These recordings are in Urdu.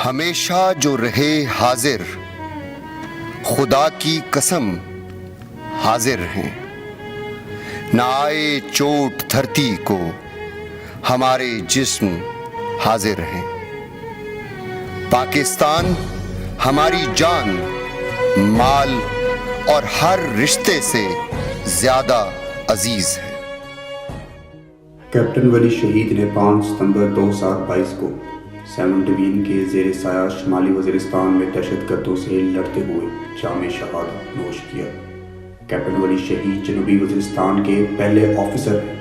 ہمیشہ جو رہے حاضر، خدا کی قسم حاضر ہیں، نہ آئے چوٹ دھرتی کو ہمارے جسم حاضر ہیں۔ پاکستان ہماری جان، مال اور ہر رشتے سے زیادہ عزیز ہے۔ کیپٹن ولی شہید نے 5 ستمبر 2022 کو 7 ڈویژن کے زیر سایہ شمالی وزیرستان میں دہشت گردوں سے لڑتے ہوئے جام شہادت نوش کیا۔ کیپٹن ولی شہید جنوبی وزیرستان کے پہلے آفیسر ہیں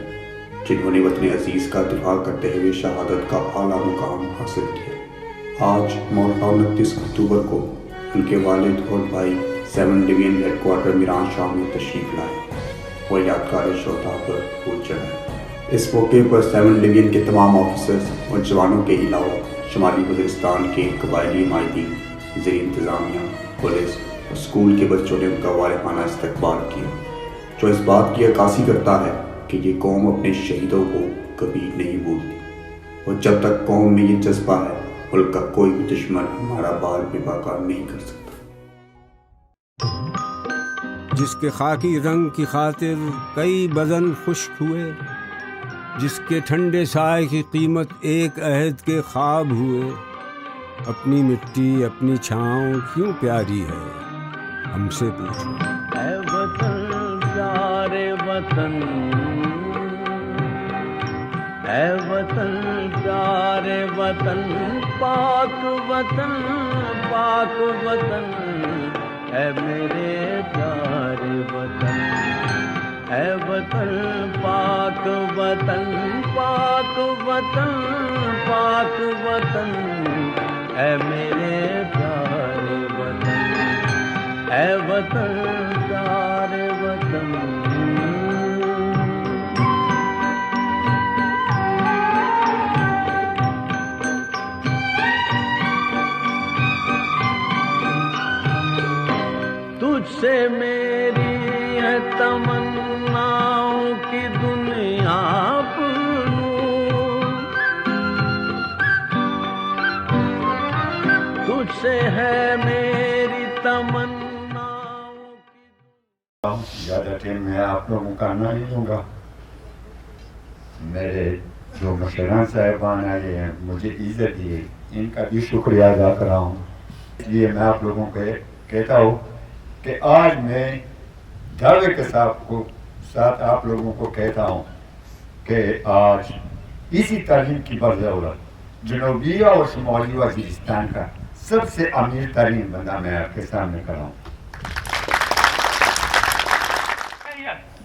جنہوں نے وطن عزیز کا دفاع کرتے ہوئے شہادت کا اعلیٰ مقام حاصل کیا۔ آج مورخہ 29 اکتوبر کو ان کے والد اور بھائی 7 ڈویژن ہیڈ کوارٹر میران شاہ میں تشریف لائے، وہ یادگار شہداء پر پھول چڑھائے۔ اس موقع پر 7 ڈویژن کے تمام آفیسرز اور جوانوں کے علاوہ شمالی وزیرستان کے قبائلی مائدین، زیر انتظامیہ، پولیس اور اسکول کے بچوں نے ان کا والہانہ استقبال کیا، جو اس بات کی عکاسی کرتا ہے کہ یہ قوم اپنے شہیدوں کو کبھی نہیں بھولتی، اور جب تک قوم میں یہ جذبہ ہے، ملک کا کوئی بھی دشمن ہمارا بال بے باکا نہیں کر سکتا۔ جس کے خاکی رنگ کی خاطر کئی بدن خشک ہوئے، جس کے ٹھنڈے سائے کی قیمت ایک عہد کے خواب ہوئے، اپنی مٹی اپنی چھاؤں کیوں پیاری ہے، ہم سے پوچھو۔ اے وطن پیارے وطن، اے وطن پیارے وطن، پاک وطن پاک وطن، اے میرے پیارے وطن، اے وطن پاک وطن پاک وطن پاک وطن، اے میرے پیارے وطن، اے وطن پیارے وطن۔ تجھ سے میری ہے تمناؤں کی دنیا پرنور، تجھ سے ہے میری تمناؤں کی۔ زیادہ ٹائم میں آپ لوگوں کا نہ نہیں دوں گا۔ میرے جو مشران صاحبان آئے ہیں، مجھے عزت دی، ان کا بھی شکریہ ادا کر رہا ہوں۔ اس لیے میں آپ لوگوں کو کہتا ہوں کہ آج میں دعوے کے ساتھ آپ لوگوں کو کہتا ہوں کہ آج اسی تعلیم کی بدولت جنوبی اور شمالی وزیرستان کا سب سے امیر ترین بندہ میں آپ کے سامنے کھڑا ہوں۔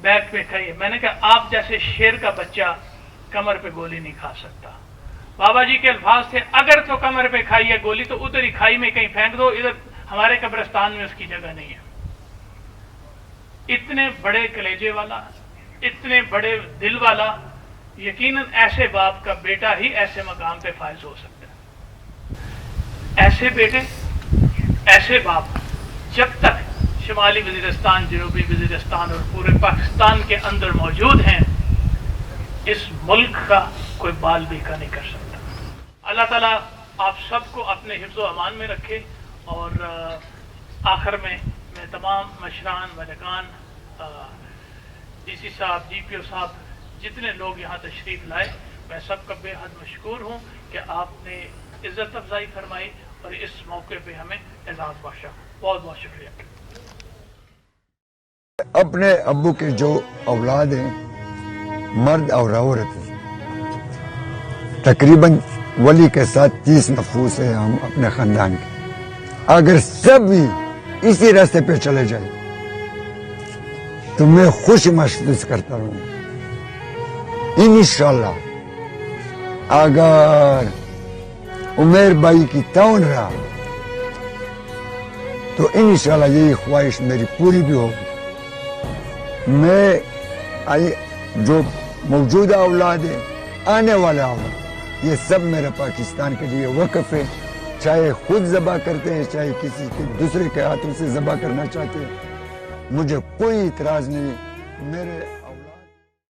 بیک پہ کھائیے، میں نے کہا آپ جیسے شیر کا بچہ کمر پہ گولی نہیں کھا سکتا۔ بابا جی کے الفاظ تھے، اگر تو کمر پہ کھائی ہے گولی تو ادھر ہی کھائی میں کہیں پھینک دو، ادھر ہمارے قبرستان میں اس کی جگہ نہیں ہے۔ اتنے بڑے کلیجے والا، اتنے بڑے دل والا، یقیناً ایسے باپ کا بیٹا ہی ایسے مقام پہ فائز ہو سکتا ہے۔ ایسے بیٹے، ایسے باپ جب تک شمالی وزیرستان، جنوبی وزیرستان اور پورے پاکستان کے اندر موجود ہیں، اس ملک کا کوئی بال بیکا نہیں کر سکتا۔ اللہ تعالیٰ آپ سب کو اپنے حفظ و امان میں رکھے۔ اور آخر میں تمام مشران، ملکان، ڈی سی صاحب، ڈی پی او صاحب، جتنے لوگ یہاں تشریف لائے، میں سب کا بے حد مشکور ہوں کہ آپ نے عزت افزائی فرمائی اور اس موقع پہ ہمیں اعزاز بخشا۔ بہت بہت شکریہ۔ اپنے ابو کے جو اولاد ہیں، مرد اور عورت ہیں، تقریباً ولی کے ساتھ 30 نفوس ہیں ہم اپنے خاندان کے۔ اگر سب بھی اسی راستے پہ چلے جائیں تو میں خوش محسوس کرتا ہوں۔ انشاءاللہ اگر عمیر بھائی کی تعاون رہا تو انشاءاللہ یہی خواہش میری پوری بھی ہوگی۔ میں جو موجودہ اولاد ہے، آنے والا اولاد، یہ سب میرا پاکستان کے لیے وقف ہے، چاہے خود ذبح کرتے ہیں، چاہے کسی کے دوسرے کے ہاتھوں سے ذبح کرنا چاہتے ہیں، مجھے کوئی اعتراض نہیں ہے۔ میرے